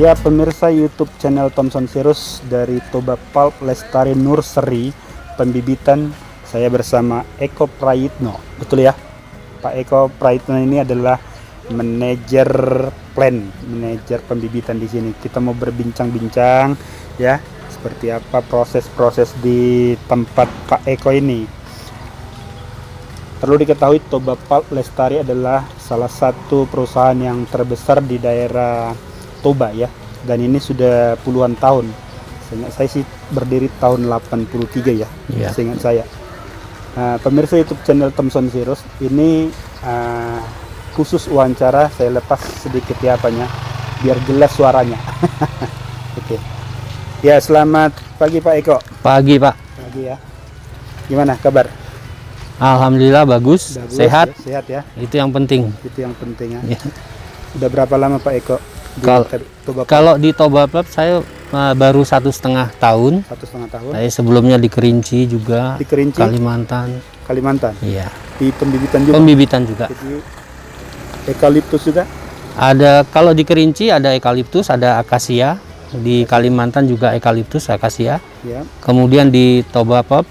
Ya, pemirsa YouTube channel Thomson Sirus dari Toba Pulp Lestari Nursery Pembibitan, saya bersama Eko Prayitno. Betul ya? Pak Eko Prayitno ini adalah manajer manajer pembibitan di sini. Kita mau berbincang-bincang ya, seperti apa proses-proses di tempat Pak Eko ini. Perlu diketahui Toba Pulp Lestari adalah salah satu perusahaan yang terbesar di daerah Toba ya, dan ini sudah puluhan tahun. Seingat saya sih berdiri tahun 83 ya, seingat saya. Pemirsa YouTube channel Thomson Sirus ini khusus wawancara, saya lepas sedikit ya apanya biar jelas suaranya. Oke. Ya, selamat pagi Pak Eko. Pagi Pak. Pagi ya. Gimana kabar? Alhamdulillah bagus sehat. Ya, sehat ya. Itu yang penting. Itu yang penting ya. Udah berapa lama Pak Eko? Kalau di Toba Pulp saya baru 1,5 tahun. 1,5 tahun. Saya sebelumnya di Kerinci juga. Di Kerinci? Kalimantan. Iya. Di pembibitan juga. Pembibitan juga. Jadi eukaliptus juga? Ada, kalau di Kerinci ada eukaliptus, ada akasia. Di Kalimantan juga eukaliptus, akasia. Ya. Kemudian di Toba Pulp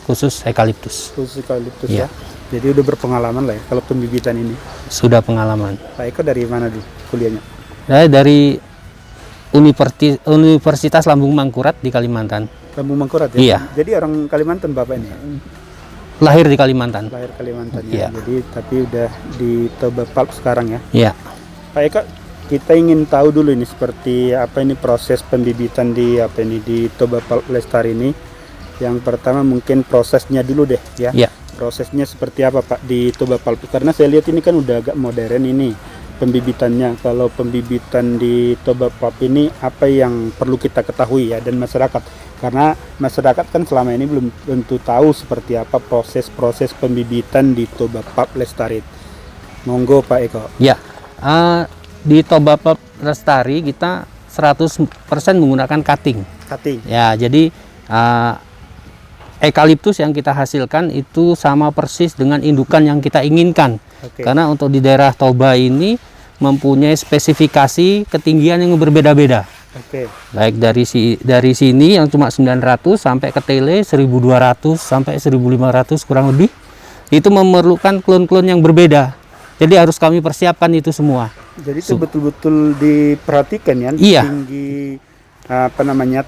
khusus eukaliptus. Khusus eukaliptus ya. Jadi udah berpengalaman lah ya kalau pembibitan ini. Sudah pengalaman. Pak Eko dari mana dulu kuliahnya? Saya dari Universitas Lambung Mangkurat di Kalimantan. Lambung Mangkurat ya? Iya. Jadi orang Kalimantan Bapak ini? Lahir di Kalimantan. Lahir Kalimantan ya. Iya. Jadi tapi udah di Toba Pulp sekarang ya? Iya. Pak Eko, kita ingin tahu dulu ini seperti apa ini proses pembibitan di Toba Pulp Lestari ini. Yang pertama mungkin prosesnya dulu deh ya. Iya. Prosesnya seperti apa Pak di Toba Pulp? Karena saya lihat ini kan udah agak modern ini pembibitannya. Kalau pembibitan di Toba Pulp ini apa yang perlu kita ketahui ya, dan masyarakat, karena masyarakat kan selama ini belum tentu tahu seperti apa proses pembibitan di Toba Pulp Lestari. Monggo Pak Eko. Ya, di Toba Pulp Lestari kita 100% menggunakan cutting. Ya, jadi eukaliptus yang kita hasilkan itu sama persis dengan indukan yang kita inginkan. Karena untuk di daerah Toba ini mempunyai spesifikasi ketinggian yang berbeda-beda. Baik dari sini yang cuma 900 sampai ke tele 1200 sampai 1500 kurang lebih. Itu memerlukan klon-klon yang berbeda. Jadi harus kami persiapkan itu semua. Jadi itu betul-betul diperhatikan ya, tinggi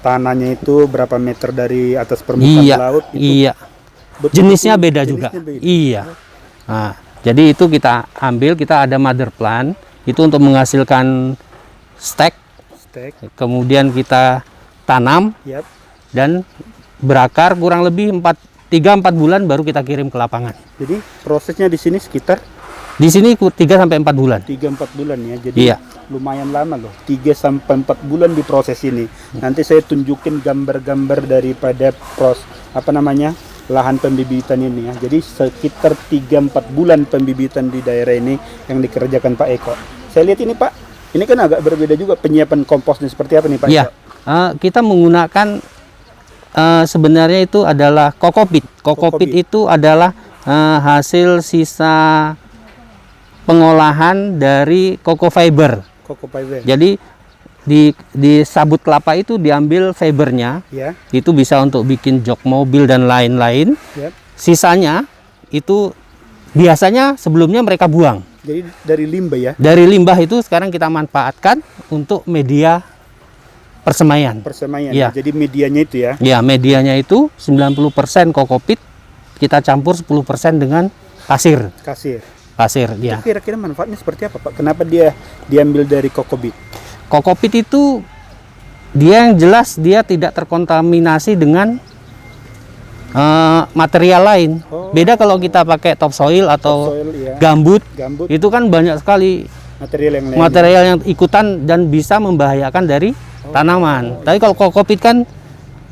tanahnya itu berapa meter dari atas permukaan laut itu. Iya. Jenisnya beda juga. Iya. Nah, jadi itu kita ambil, kita ada mother plant itu untuk menghasilkan stek. Kemudian kita tanam dan berakar kurang lebih 3-4 bulan baru kita kirim ke lapangan. Jadi prosesnya di sini sekitar? Di sini 3-4 bulan. 3-4 bulan ya. Jadi lumayan lama loh. 3-4 bulan di proses ini. Nanti saya tunjukin gambar-gambar daripada lahan pembibitan ini ya. Jadi sekitar 3-4 bulan pembibitan di daerah ini yang dikerjakan Pak Eko. Saya lihat ini Pak, ini kan agak berbeda juga penyiapan komposnya, seperti apa nih Pak Eko? Kita menggunakan sebenarnya itu adalah kokopit. Kokopit itu adalah hasil sisa pengolahan dari coco fiber. Jadi di sabut kelapa itu diambil fibernya, itu bisa untuk bikin jok mobil dan lain-lain. Sisanya itu biasanya sebelumnya mereka buang. Jadi dari limbah ya? Dari limbah itu sekarang kita manfaatkan untuk media persemaian. Ya. Jadi medianya itu ya? Ya, medianya itu 90% kokopit, kita campur 10% dengan pasir. Pasir, ya. Kira-kira manfaatnya seperti apa Pak? Kenapa dia diambil dari kokopit? Kokopit itu dia yang jelas dia tidak terkontaminasi dengan material lain. Beda kalau kita pakai topsoil atau gambut, itu kan banyak sekali material yang ikutan dan bisa membahayakan dari tanaman. Tapi kalau kokopit kan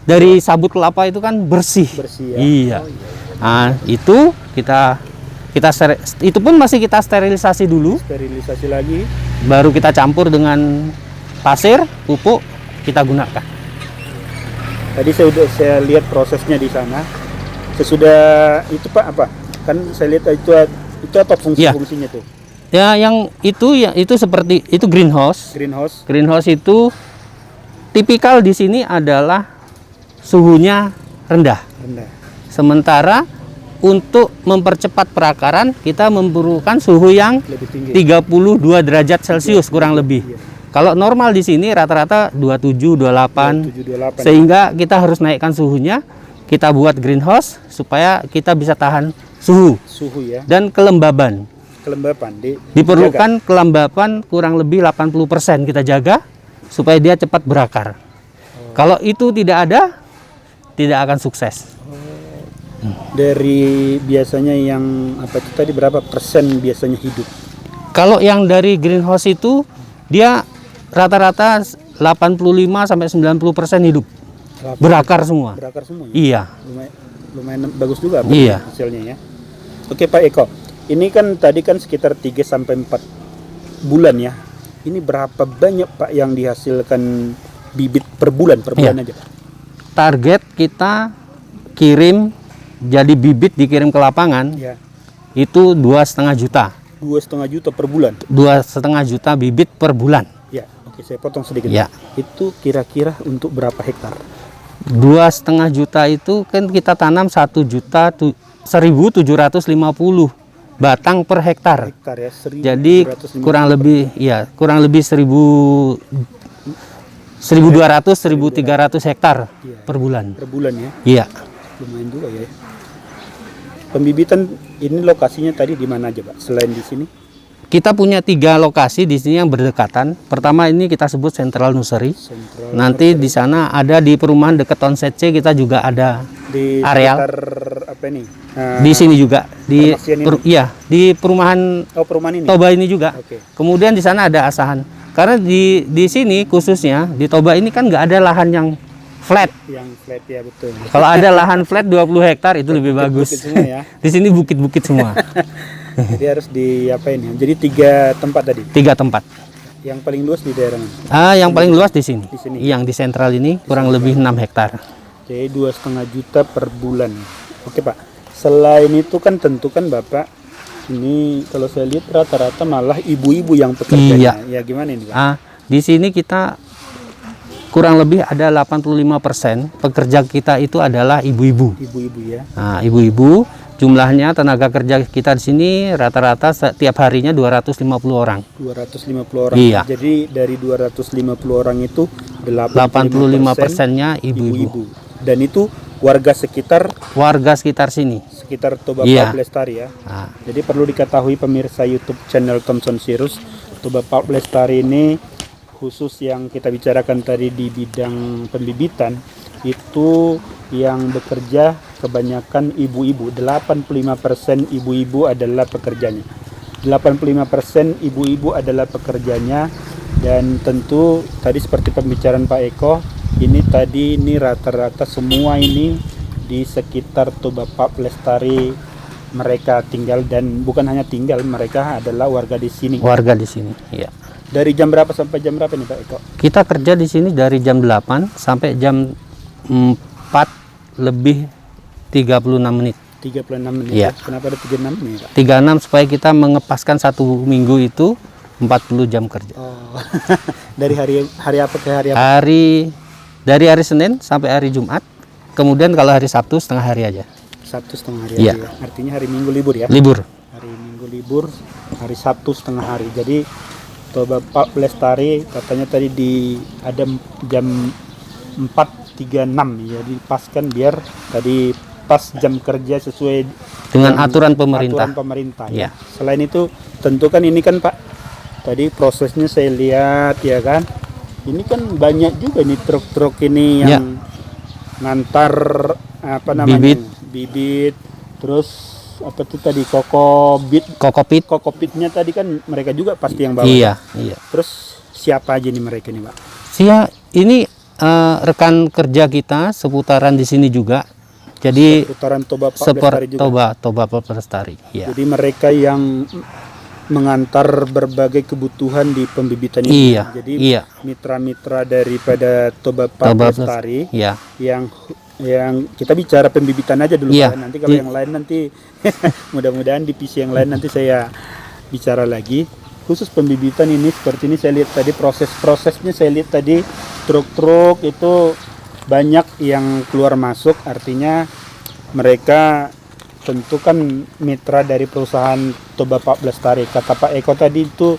dari sabut kelapa itu kan bersih ya? Iya. Nah, itu itu pun masih kita sterilisasi dulu. Sterilisasi lagi. Baru kita campur dengan pasir, pupuk, kita gunakan. Tadi saya lihat prosesnya di sana. Sesudah itu Pak apa? Kan saya lihat itu apa fungsinya tuh? Ya, yang itu seperti itu greenhouse. Greenhouse. Greenhouse itu tipikal di sini adalah suhunya rendah. Sementara untuk mempercepat perakaran kita memerlukan suhu yang lebih tinggi. 32 derajat Celcius kurang lebih. Iya. Kalau normal di sini rata-rata 27, 28. Sehingga kita harus naikkan suhunya. Kita buat greenhouse supaya kita bisa tahan suhu ya. Dan kelembaban. Diperlukan jaga. Kelembaban kurang lebih 80% kita jaga supaya dia cepat berakar. Kalau itu tidak ada, tidak akan sukses. Dari biasanya yang apa itu tadi berapa persen biasanya hidup? Kalau yang dari greenhouse itu dia rata-rata 85 sampai 90% hidup. Berakar semua. Berakar semua. Ya? Iya. Lumayan bagus juga iya. Hasilnya ya. Oke Pak Eko, ini kan tadi kan sekitar 3 sampai 4 bulan ya. Ini berapa banyak Pak yang dihasilkan bibit per bulan aja? Target kita kirim jadi bibit dikirim ke lapangan ya. Itu 2,5 juta. 2,5 juta per bulan. 2,5 juta bibit per bulan. Ya, oke saya potong sedikit. Ya. Itu kira-kira untuk berapa hektar? 2,5 juta itu kan kita tanam 1.750 batang per hektar. Ya, jadi kurang lebih 1.200 1.300 hektar ya, per bulan. Per bulan ya? Iya. Lumayan juga ya. Pembibitan ini lokasinya tadi di mana aja Pak? Selain di sini? Kita punya 3 lokasi di sini yang berdekatan. Pertama ini kita sebut Central Nursery. Nanti di sana ada di perumahan dekat Tonsetse kita juga ada di areal. Apa ini? Di sini juga di perumahan perumahan ini. Toba ini juga. Kemudian di sana ada asahan. Karena di sini khususnya di Toba ini kan nggak ada lahan yang flat. Yang flat ya betul. Kalau ada lahan flat 20 hektar itu lebih bagus. Semua, ya? Di sini bukit-bukit semua. Jadi harus diapain ya? Jadi 3 tempat tadi. 3 tempat. Yang paling luas di daerah mana? Yang paling luas di sini. Yang di sentral ini kurang lebih 6 hektar. Jadi 2,5 juta per bulan. Oke Pak. Selain itu kan tentu kan Bapak ini kalau saya lihat rata-rata malah ibu-ibu yang pekerjanya. Iya. Ya gimana ini Pak? Di sini kita kurang lebih ada 85% pekerja kita itu adalah ibu-ibu. Ibu-ibu ya. Ibu-ibu. Jumlahnya tenaga kerja kita di sini rata-rata setiap harinya 250 orang. 250 orang. Iya. Jadi dari 250 orang itu 85%-nya ibu-ibu. Dan itu warga sekitar sini. Sekitar Toba Pulp Lestari ya. Jadi perlu diketahui pemirsa YouTube channel Thompson Sirus, Toba Pulp Lestari ini khusus yang kita bicarakan tadi di bidang pembibitan itu yang bekerja kebanyakan ibu-ibu. 85% ibu-ibu adalah pekerjanya. 85% ibu-ibu adalah pekerjanya. Dan tentu tadi seperti pembicaraan Pak Eko, ini rata-rata semua ini di sekitar Toba Pulp Lestari mereka tinggal, dan bukan hanya tinggal, mereka adalah warga di sini. Warga di sini, iya. Dari jam berapa sampai jam berapa nih Pak Eko? Kita kerja di sini dari jam 8 sampai jam 4 lebih 36 menit. 36 menit. Ya. Kenapa ada 36 menit, Pak? 36 supaya kita mengepaskan 1 minggu itu 40 jam kerja. Oh. Dari hari apa ke hari apa? Dari hari Senin sampai hari Jumat. Kemudian kalau hari Sabtu setengah hari aja. Sabtu setengah hari ya. aja. Artinya hari Minggu libur ya? Libur. Hari Minggu libur, hari Sabtu setengah hari. Jadi Toba Pulp Lestari katanya tadi ada jam 4.36 ya, dipaskan biar tadi pas jam kerja sesuai dengan aturan pemerintah. Ya. Selain itu tentu kan ini kan Pak, tadi prosesnya saya lihat ya kan, ini kan banyak juga nih truk-truk ini yang ngantar apa namanya bibit, terus apa tuh tadi kokopitnya tadi kan mereka juga pasti yang bawa. Iya. Terus siapa aja nih mereka nih Pak? Ini rekan kerja kita seputaran di sini juga. Jadi seputaran Toba Pulp Lestari juga. Toba Pulp Lestari. Ya. Jadi mereka yang mengantar berbagai kebutuhan di pembibitan ini. Iya. Jadi mitra-mitra daripada Toba Pulp Lestari yang kita bicara pembibitan aja dulu Pak. Nanti kalau yang lain nanti mudah-mudahan di PC yang lain nanti saya bicara lagi khusus pembibitan ini. Seperti ini saya lihat tadi prosesnya, saya lihat tadi truk-truk itu banyak yang keluar masuk, artinya mereka tentu kan mitra dari perusahaan Toba Pak Lestari. Kata Pak Eko tadi itu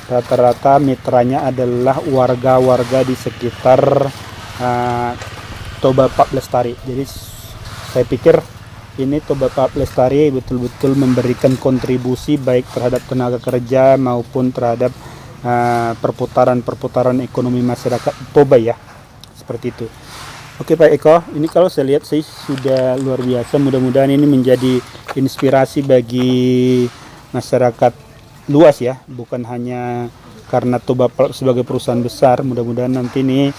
rata-rata mitranya adalah warga-warga di sekitar Toba Pak Lestari. Jadi saya pikir ini Toba Pak Lestari betul-betul memberikan kontribusi baik terhadap tenaga kerja maupun terhadap perputaran ekonomi masyarakat Toba ya, seperti itu. Oke Pak Eko, ini kalau saya lihat sih sudah luar biasa. Mudah-mudahan ini menjadi inspirasi bagi masyarakat luas ya, bukan hanya karena Toba Pulp sebagai perusahaan besar. Mudah-mudahan nanti ini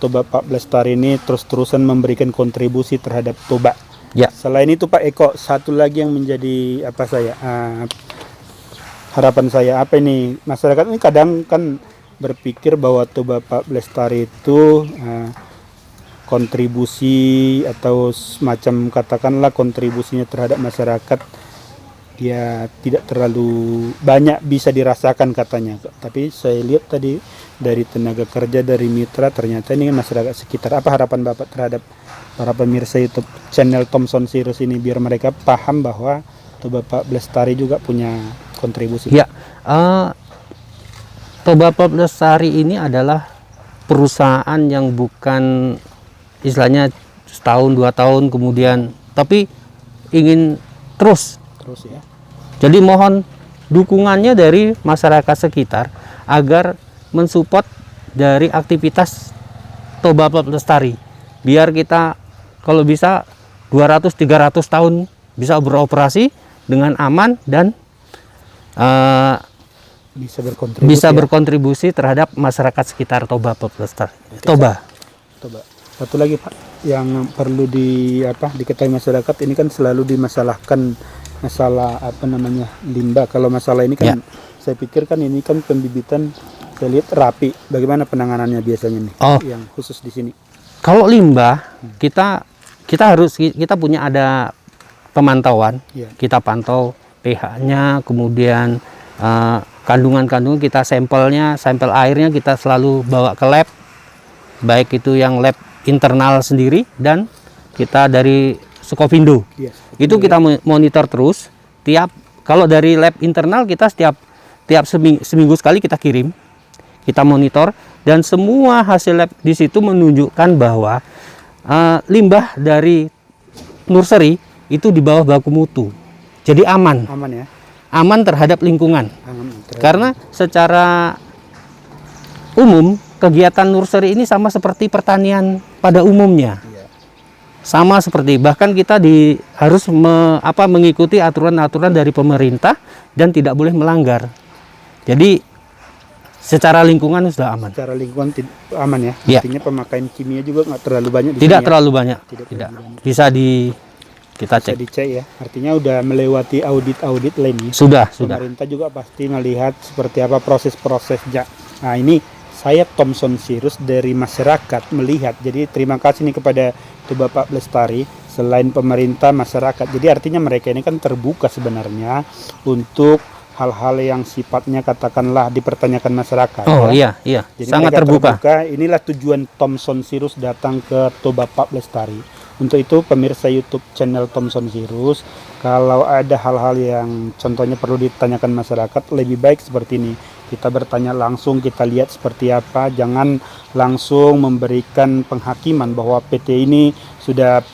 Toba Pak Lestari ini terus-terusan memberikan kontribusi terhadap Toba. Ya. Selain itu Pak Eko, satu lagi yang menjadi harapan saya apa ini, masyarakat ini kadang kan berpikir bahwa Toba Pak Lestari itu kontribusi atau semacam katakanlah kontribusinya terhadap masyarakat ya tidak terlalu banyak bisa dirasakan katanya. Tapi saya lihat tadi dari tenaga kerja, dari mitra, ternyata ini masyarakat sekitar. Apa harapan Bapak terhadap para pemirsa YouTube channel Thompson Sirus ini biar mereka paham bahwa Toba Pak Lestari juga punya kontribusi? Ya, Toba Pak Lestari ini adalah perusahaan yang bukan istilahnya setahun 2 tahun kemudian, tapi ingin terus ya. Jadi mohon dukungannya dari masyarakat sekitar agar mensupport dari aktivitas Toba Pak Lestari, biar kita kalau bisa 200-300 tahun bisa beroperasi dengan aman dan bisa berkontribusi terhadap masyarakat sekitar Toba Pak Lestari. Toba. Satu lagi Pak yang perlu diketahui masyarakat, ini kan selalu dimasalahkan masalah limbah. Kalau masalah ini kan saya pikir kan ini kan pembibitan saya lihat rapi. Bagaimana penanganannya biasanya nih yang khusus di sini? Kalau limbah kita punya ada pemantauan. Kita pantau pH-nya, kemudian kandungan-kandungan kita sampel airnya kita selalu bawa ke lab, baik itu yang lab internal sendiri dan kita dari Skovindo. Itu kita monitor terus. Kalau dari lab internal kita setiap seminggu sekali kita kirim, kita monitor, dan semua hasil lab di situ menunjukkan bahwa limbah dari nursery itu di bawah baku mutu. Jadi aman ya. Aman terhadap lingkungan. Karena secara umum kegiatan nursery ini sama seperti pertanian pada umumnya. Sama seperti, bahkan kita harus mengikuti aturan-aturan dari pemerintah dan tidak boleh melanggar. Jadi secara lingkungan sudah aman. Secara lingkungan aman ya. Artinya pemakaian kimia juga nggak terlalu banyak. Tidak terlalu banyak. Tidak. Bisa kita cek. Bisa dicek ya. Artinya udah melewati audit lain. Sudah. Pemerintah juga pasti melihat seperti apa proses-prosesnya. Nah ini saya Thompson Sirus dari masyarakat melihat. Jadi terima kasih nih kepada Toba Pak Lestari, selain pemerintah, masyarakat. Jadi artinya mereka ini kan terbuka sebenarnya untuk hal-hal yang sifatnya katakanlah dipertanyakan masyarakat. Iya. Jadi sangat terbuka. Inilah tujuan Thompson Sirus datang ke Toba Pak Lestari. Untuk itu pemirsa YouTube channel Thompson Sirus, kalau ada hal-hal yang contohnya perlu ditanyakan masyarakat, lebih baik seperti ini. Kita bertanya langsung, kita lihat seperti apa, jangan langsung memberikan penghakiman bahwa PT ini sudah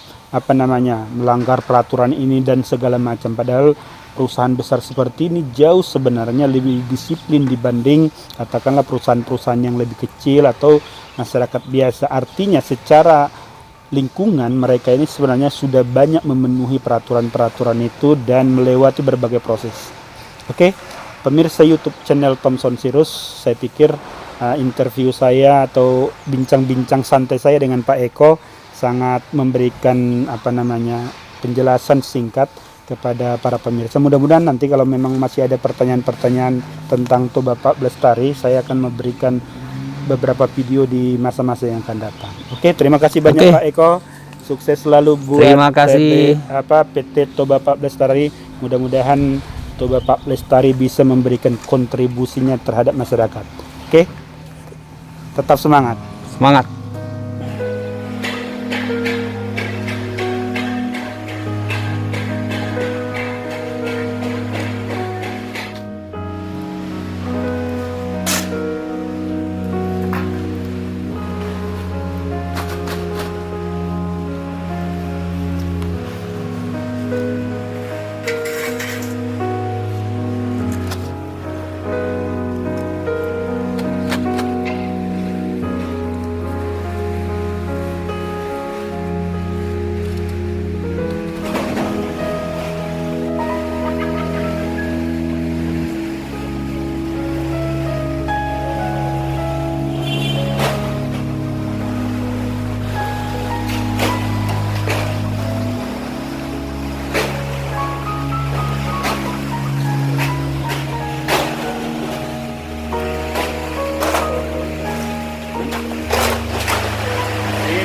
melanggar peraturan ini dan segala macam. Padahal perusahaan besar seperti ini jauh sebenarnya lebih disiplin dibanding katakanlah perusahaan-perusahaan yang lebih kecil atau masyarakat biasa. Artinya secara lingkungan mereka ini sebenarnya sudah banyak memenuhi peraturan-peraturan itu dan melewati berbagai proses. Oke. Pemirsa YouTube channel Thompson Sirus, saya pikir interview saya atau bincang-bincang santai saya dengan Pak Eko sangat memberikan penjelasan singkat kepada para pemirsa. Mudah-mudahan nanti kalau memang masih ada pertanyaan-pertanyaan tentang Toba Pak Lestari, saya akan memberikan beberapa video di masa-masa yang akan datang. Oke, terima kasih banyak Pak Eko. Sukses selalu buat terima kasih. PT Toba Pak Lestari. Mudah-mudahan toba Pak Lestari bisa memberikan kontribusinya terhadap masyarakat. Oke? Tetap semangat. Semangat.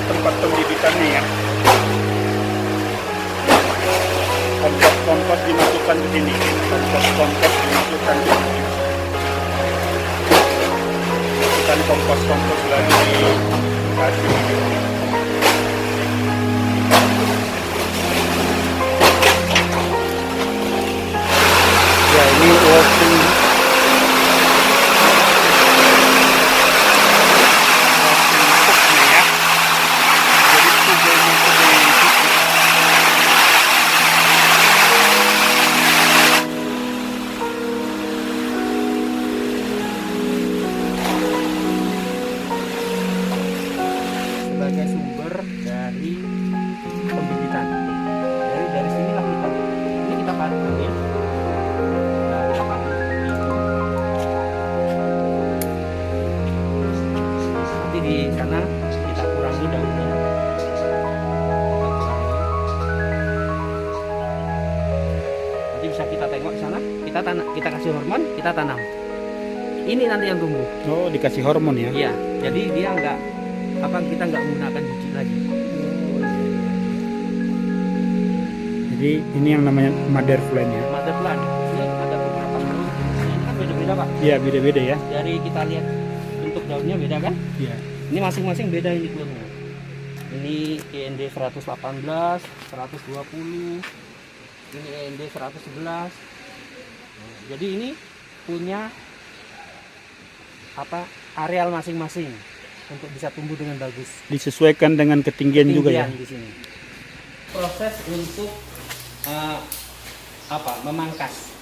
Tempat pembibitannya ya. Kompos dimasukkan ke sini. Kompos dimasukkan ke sini. Bukan kompos lagi dikasih. Ya, ini working. Sebagai sumber dari pembibitan. Dari sinilah kita panen ya. Nah, kita panen seperti ini. Nanti di sana kita kurangi daunnya. Nanti bisa kita tengok di sana. Kita kasih hormon, kita tanam. Ini nanti yang tumbuh. Oh, dikasih hormon ya? Iya. Jadi dia kita nggak menggunakan biji lagi. Jadi ini yang namanya mother plant ya? Mother plant. Ini ada beberapa bentuk. Ini kan beda-beda Pak? Iya, beda-beda ya. Dari kita lihat bentuk daunnya beda kan? Iya. Ini masing-masing beda ini klonnya. Ini END 118, 120. Ini END 111. Jadi ini punya areal masing-masing untuk bisa tumbuh dengan bagus. Disesuaikan dengan ketinggian juga ya di sini. Proses untuk memangkas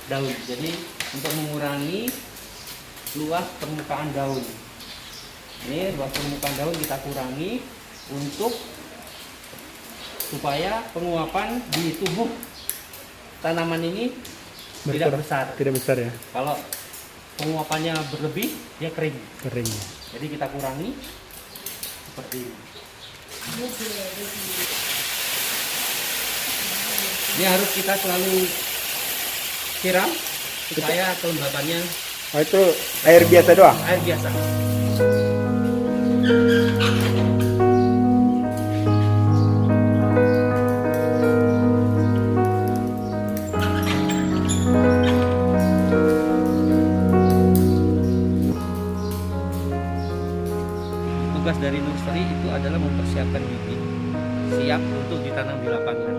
daun. Jadi untuk mengurangi luas permukaan daun. Ini luas permukaan daun kita kurangi supaya penguapan di tubuh tanaman ini tidak besar ya. Kalau penguapannya berlebih, dia kering. Jadi kita kurangi seperti ini. Ini harus kita selalu siram supaya kelembabannya. Oh, itu air biasa doang? Air biasa. Tugas dari nursery itu adalah mempersiapkan bibit siap untuk ditanam di lapangan.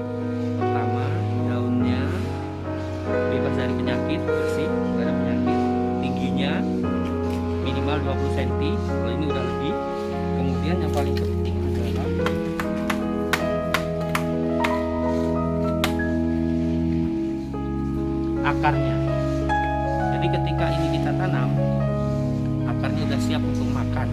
Pertama, daunnya bebas dari penyakit, bersih, tidak ada penyakit. Tingginya minimal 20 cm, kalau ini udah lebih. Kemudian yang paling penting adalah akarnya. Jadi ketika ini kita tanam, akarnya sudah siap untuk makan.